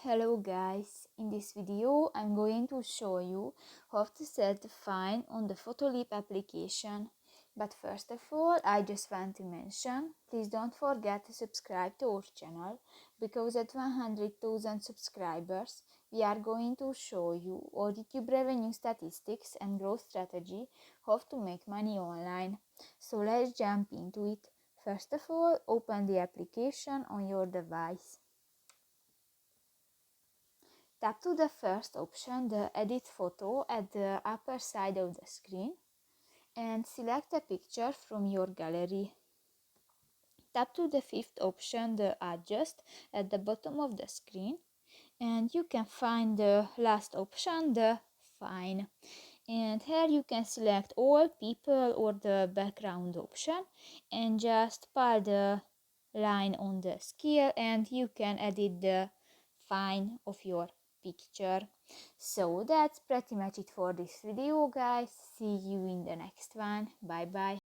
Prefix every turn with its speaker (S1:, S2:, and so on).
S1: Hello guys, in this video I'm going to show you how to set the fine on the Photoleap application. But first of all, I just want to mention, please don't forget to subscribe to our channel, because at 100,000 subscribers we are going to show you our YouTube revenue statistics and growth strategy, how to make money online. So let's jump into it. First of all, open the application on your device. Tap to the first option, the Edit Photo, at the upper side of the screen, and select a picture from your gallery. Tap to the fifth option, the Adjust, at the bottom of the screen, and you can find the last option, the Fine. And here you can select all, people, or the background option, and just pile the line on the scale, and you can edit the fine of your picture. So that's pretty much it for this video, guys. See you in the next one. Bye bye.